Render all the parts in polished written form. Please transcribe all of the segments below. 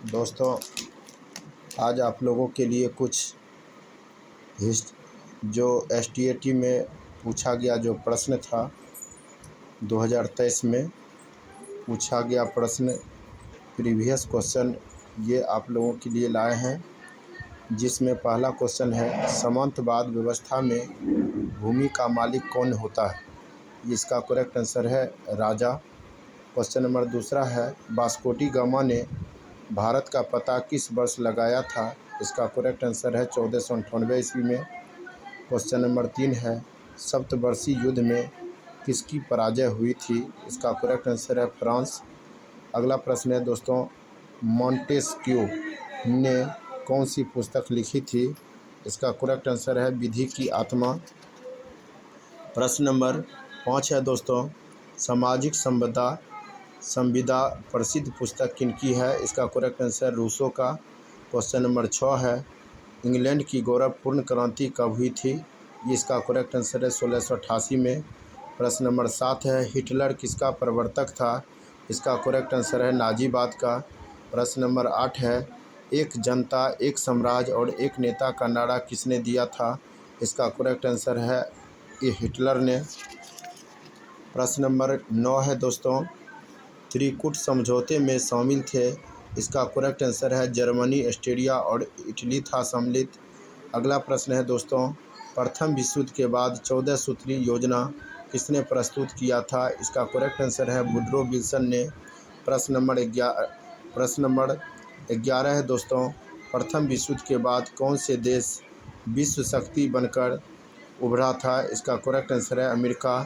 दोस्तों, आज आप लोगों के लिए कुछ जो एसटीएटी में पूछा गया जो प्रश्न था 2023 में पूछा गया प्रश्न, प्रीवियस क्वेश्चन ये आप लोगों के लिए लाए हैं। जिसमें पहला क्वेश्चन है, सामंतवाद व्यवस्था में भूमि का मालिक कौन होता है? इसका करेक्ट आंसर है राजा। क्वेश्चन नंबर दूसरा है, वास्को डी गामा ने भारत का पता किस वर्ष लगाया था? इसका करेक्ट आंसर है 1498 ईस्वी में। क्वेश्चन नंबर 3 है, सप्तवर्षीय युद्ध में किसकी पराजय हुई थी? इसका करेक्ट आंसर है फ्रांस। अगला प्रश्न है दोस्तों, मॉन्टेस्क्यू ने कौन सी पुस्तक लिखी थी? इसका करेक्ट आंसर है विधि की आत्मा। प्रश्न नंबर 5 है दोस्तों, सामाजिक संविदा प्रसिद्ध पुस्तक किनकी है? इसका करेक्ट आंसर रूसो का। क्वेश्चन नंबर 6 है, इंग्लैंड की गौरवपूर्ण क्रांति कब हुई थी? इसका करेक्ट आंसर है 1688 में। प्रश्न नंबर 7 है, हिटलर किसका प्रवर्तक था? इसका करेक्ट आंसर है नाजीवाद का। प्रश्न नंबर 8 है, एक जनता, एक साम्राज्य और एक नेता का नारा किसने दिया था? इसका करेक्ट आंसर है ये हिटलर ने। प्रश्न नंबर 9 है दोस्तों, त्रिकूट समझौते में शामिल थे? इसका करेक्ट आंसर है जर्मनी, ऑस्ट्रिया और इटली था सम्मिलित। अगला प्रश्न है दोस्तों, प्रथम विश्व युद्ध के बाद 14 सूत्री योजना किसने प्रस्तुत किया था? इसका करेक्ट आंसर है वुडरो विल्सन ने। प्रश्न नंबर 11 है दोस्तों, प्रथम विश्व युद्ध के बाद कौन से देश विश्व शक्ति बनकर उभरा था? इसका करेक्ट आंसर है अमेरिका।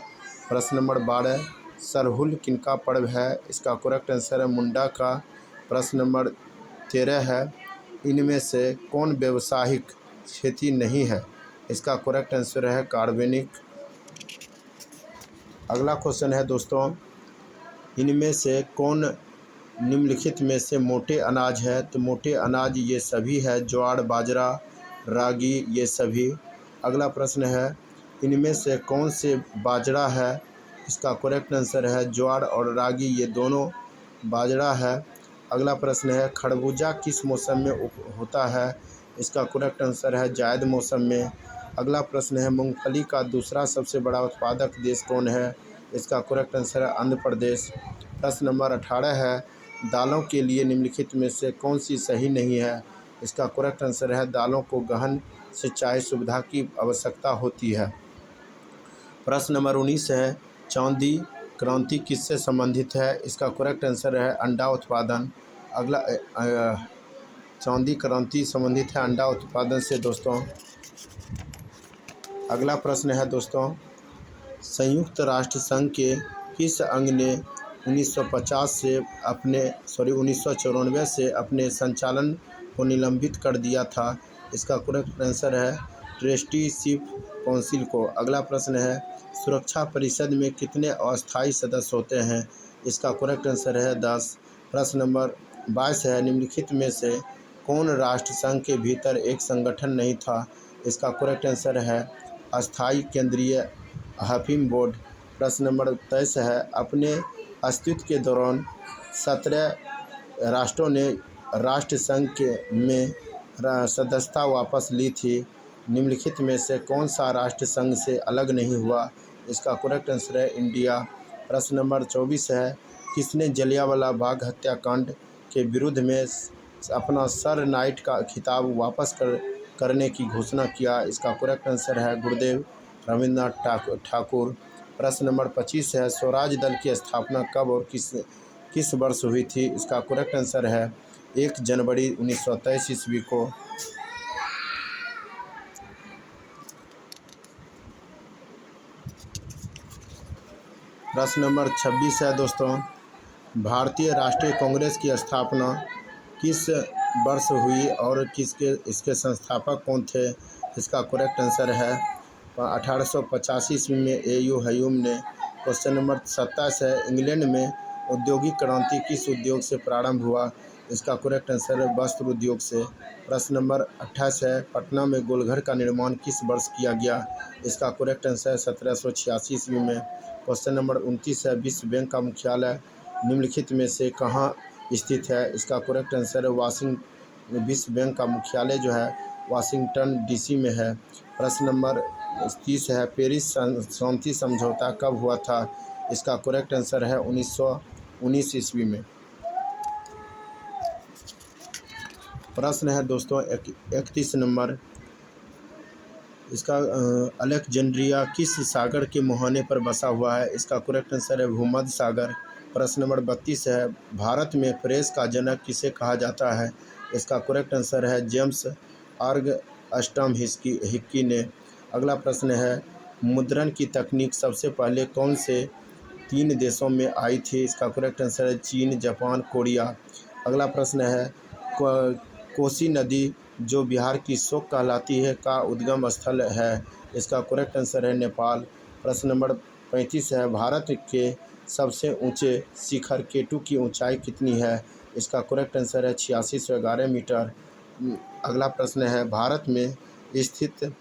प्रश्न नंबर 12, सरहुल किनका पर्व है? इसका करेक्ट आंसर है मुंडा का। प्रश्न नंबर 13 है, इनमें से कौन व्यावसायिक खेती नहीं है? इसका करेक्ट आंसर है कार्बनिक। अगला क्वेश्चन है दोस्तों, इनमें से कौन निम्नलिखित में से मोटे अनाज है? तो मोटे अनाज ये सभी है, ज्वार, बाजरा, रागी, ये सभी। अगला प्रश्न है, इनमें से कौन से बाजरा है? इसका करेक्ट आंसर है ज्वार और रागी, ये दोनों बाजरा है। अगला प्रश्न है, खरबूजा किस मौसम में होता है? इसका करेक्ट आंसर है जायद मौसम में। अगला प्रश्न है, मूंगफली का दूसरा सबसे बड़ा उत्पादक देश कौन है? इसका करेक्ट आंसर है आंध्र प्रदेश। प्रश्न नंबर 18 है, दालों के लिए निम्नलिखित में से कौन सी सही नहीं है? इसका करेक्ट आंसर है दालों को गहन सिंचाई सुविधा की आवश्यकता होती है। प्रश्न नंबर 19 है, चांदी क्रांति किससे संबंधित है? इसका करेक्ट आंसर है अंडा उत्पादन। अगला चांदी क्रांति संबंधित है अंडा उत्पादन से दोस्तों। अगला प्रश्न है दोस्तों, संयुक्त राष्ट्र संघ के किस अंग ने 1994 से अपने संचालन को निलंबित कर दिया था? इसका करेक्ट आंसर है ट्रस्टीशिप काउंसिल को। अगला प्रश्न है, सुरक्षा परिषद में कितने अस्थायी सदस्य होते हैं? इसका करेक्ट आंसर है 10। प्रश्न नंबर 22 है, निम्नलिखित में से कौन राष्ट्र संघ के भीतर एक संगठन नहीं था? इसका करेक्ट आंसर है अस्थायी केंद्रीय हफीम बोर्ड। प्रश्न नंबर 23 है, अपने अस्तित्व के दौरान 17 राष्ट्रों ने राष्ट्र संघ में सदस्यता वापस ली थी। निम्नलिखित में से कौन सा राष्ट्र संघ से अलग नहीं हुआ? इसका करेक्ट आंसर है इंडिया। प्रश्न नंबर 24 है, किसने जलियांवाला बाग हत्याकांड के विरुद्ध में अपना सर नाइट का खिताब वापस करने की घोषणा किया? इसका करेक्ट आंसर है गुरुदेव रविंद्रनाथ ठाकुर। प्रश्न नंबर 25 है, स्वराज दल की स्थापना कब और किस वर्ष हुई थी? इसका करेक्ट आंसर है 1 जनवरी 1923 ईस्वी को। प्रश्न नंबर 26 है दोस्तों, भारतीय राष्ट्रीय कांग्रेस की स्थापना किस वर्ष हुई और इसके संस्थापक कौन थे? इसका करेक्ट आंसर है 1885 ईस्वी में ए.यू. ह्यूम ने। क्वेश्चन नंबर 27 है, इंग्लैंड में औद्योगिक क्रांति किस उद्योग से प्रारंभ हुआ? इसका करेक्ट आंसर है वस्त्र उद्योग से। प्रश्न नंबर 28 है, पटना में गोलघर का निर्माण किस वर्ष किया गया? इसका करेक्ट आंसर है 1786 ईस्वी में। क्वेश्चन नंबर 29 है, विश्व बैंक का मुख्यालय निम्नलिखित में से कहाँ स्थित है? इसका करेक्ट आंसर है विश्व बैंक का मुख्यालय जो है वाशिंगटन डीसी में है। प्रश्न नंबर 30 है, पेरिस शांति समझौता कब हुआ था? इसका करेक्ट आंसर है 1919 ईस्वी में। प्रश्न है दोस्तों 31 नंबर, इसका अलेक्जेंड्रिया किस सागर के मुहाने पर बसा हुआ है? इसका करेक्ट आंसर है भूमध्य सागर। प्रश्न नंबर 32 है, भारत में प्रेस का जनक किसे कहा जाता है? इसका करेक्ट आंसर है जेम्स ऑगस्टस हिक्की ने। अगला प्रश्न है, मुद्रण की तकनीक सबसे पहले कौन से 3 देशों में आई थी? इसका करेक्ट आंसर है चीन, जापान, कोरिया। अगला प्रश्न है, कोसी नदी जो बिहार की शोक कहलाती है का उद्गम स्थल है? इसका करेक्ट आंसर है नेपाल। प्रश्न नंबर 35 है, भारत के सबसे ऊंचे शिखर केटू की ऊंचाई कितनी है? इसका करेक्ट आंसर है 8611 मीटर। अगला प्रश्न है, भारत में स्थित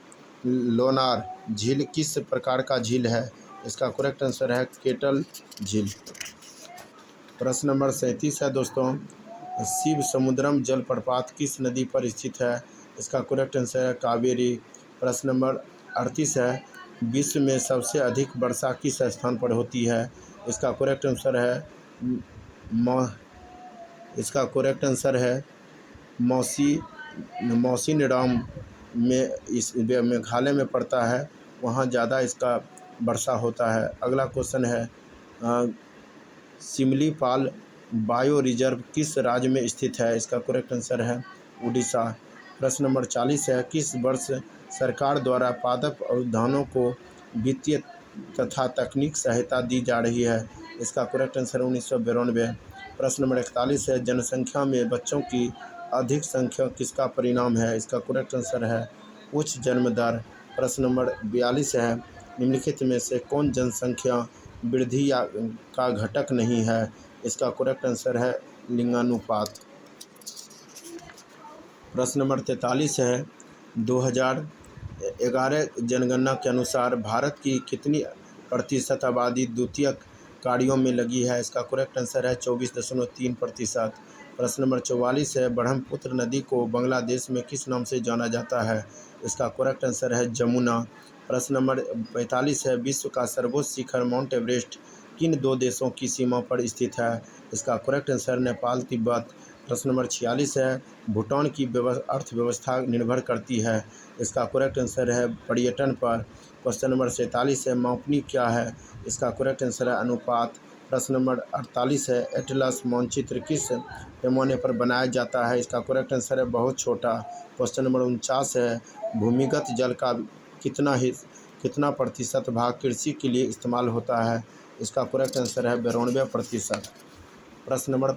लोनार झील किस प्रकार का झील है? इसका करेक्ट आंसर है केटल झील। प्रश्न नंबर 37 है दोस्तों, शिव समुद्रम जलप्रपात किस नदी पर स्थित है? इसका करेक्ट आंसर है कावेरी। प्रश्न नंबर 38 है, विश्व में सबसे अधिक वर्षा किस स्थान पर होती है? इसका करेक्ट आंसर है इसका करेक्ट आंसर है मौसिनराम में, इस मेघालय में पड़ता है, वहाँ ज़्यादा इसका वर्षा होता है। अगला क्वेश्चन है, सिमलीपाल बायो रिजर्व किस राज्य में स्थित है? इसका करेक्ट आंसर है उड़ीसा। प्रश्न नंबर 40 है, किस वर्ष सरकार द्वारा पादप उद्यानों को वित्तीय तथा तकनीक सहायता दी जा रही है? इसका करेक्ट आंसर 1992। प्रश्न नंबर 41 है, जनसंख्या में बच्चों की अधिक संख्या किसका परिणाम है? इसका करेक्ट आंसर है उच्च जन्म दर। प्रश्न नंबर 42 है, निम्नलिखित में से कौन जनसंख्या वृद्धि का घटक नहीं है? इसका करेक्ट आंसर है लिंगानुपात। प्रश्न नंबर 43 है, 2011 जनगणना के अनुसार भारत की कितनी प्रतिशत आबादी द्वितीयक कार्यों में लगी है? इसका करेक्ट आंसर है 24.3%। प्रश्न नंबर 44 है, ब्रह्मपुत्र नदी को बांग्लादेश में किस नाम से जाना जाता है? इसका करेक्ट आंसर है जमुना। प्रश्न नंबर 45 है, विश्व का सर्वोच्च शिखर माउंट एवरेस्ट किन 2 देशों की सीमा पर स्थित है? इसका करेक्ट आंसर नेपाल, तिब्बत। प्रश्न नंबर 46 है, भूटान की अर्थव्यवस्था निर्भर करती है? इसका करेक्ट आंसर है पर्यटन पर। क्वेश्चन नंबर 47 है, मापनी क्या है? इसका करेक्ट आंसर है अनुपात। प्रश्न नंबर 48 है, एटलस मानचित्र किस पैमाने पर बनाया जाता है? इसका करेक्ट आंसर है बहुत छोटा। क्वेश्चन नंबर 49 है, भूमिगत जल का कितना प्रतिशत भाग कृषि के लिए इस्तेमाल होता है? इसका करेक्ट आंसर है 92%। प्रश्न नंबर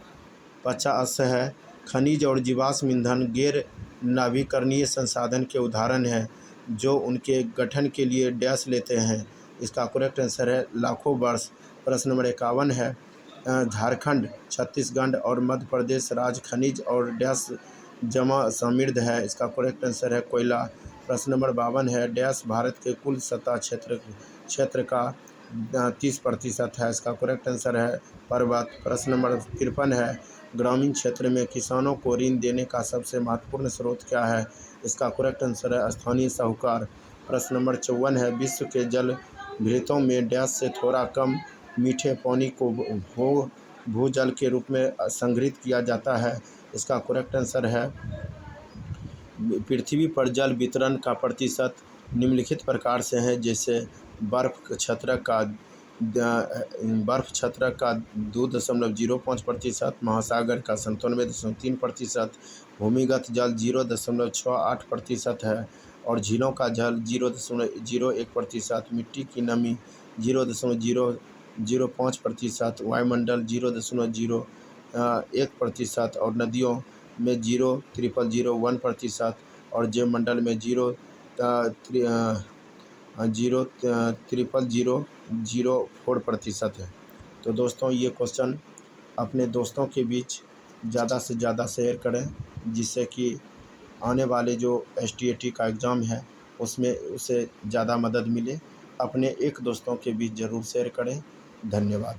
50 है, खनिज और जीवाश्म ईंधन गैर नवीकरणीय संसाधन के उदाहरण हैं जो उनके गठन के लिए डैश लेते हैं? इसका करेक्ट आंसर है लाखों वर्ष। प्रश्न नंबर 51 है, झारखंड, छत्तीसगढ़ और मध्य प्रदेश राज्य खनिज और डैश जमा समृद्ध है? इसका करेक्ट आंसर है कोयला। प्रश्न नंबर 52 है, डैश भारत के कुल सतह क्षेत्र का 30% है? इसका करेक्ट आंसर है पर्वत। प्रश्न नंबर 53 है, ग्रामीण क्षेत्र में किसानों को ऋण देने का सबसे महत्वपूर्ण स्रोत क्या है? इसका करेक्ट आंसर है स्थानीय साहूकार। प्रश्न नंबर 54 है, विश्व के जल भृतों में डैश से थोड़ा कम मीठे पानी को भूजल के रूप में संग्रहित किया जाता है? इसका करेक्ट आंसर है पृथ्वी पर जल वितरण का प्रतिशत निम्नलिखित प्रकार से है, जैसे बर्फ छत्रक का 2.05%, महासागर का 97.3%, भूमिगत जल 0.68% है और झीलों का जल 0.01%, मिट्टी की नमी 0.005%, वायुमंडल 0.01% और नदियों में 0.0001% और जैवमंडल में 0.0004% है। तो दोस्तों ये क्वेश्चन अपने दोस्तों के बीच ज़्यादा से ज़्यादा शेयर करें, जिससे कि आने वाले जो STAT का एग्ज़ाम है उसमें उसे ज़्यादा मदद मिले। अपने एक दोस्तों के बीच ज़रूर शेयर करें। धन्यवाद।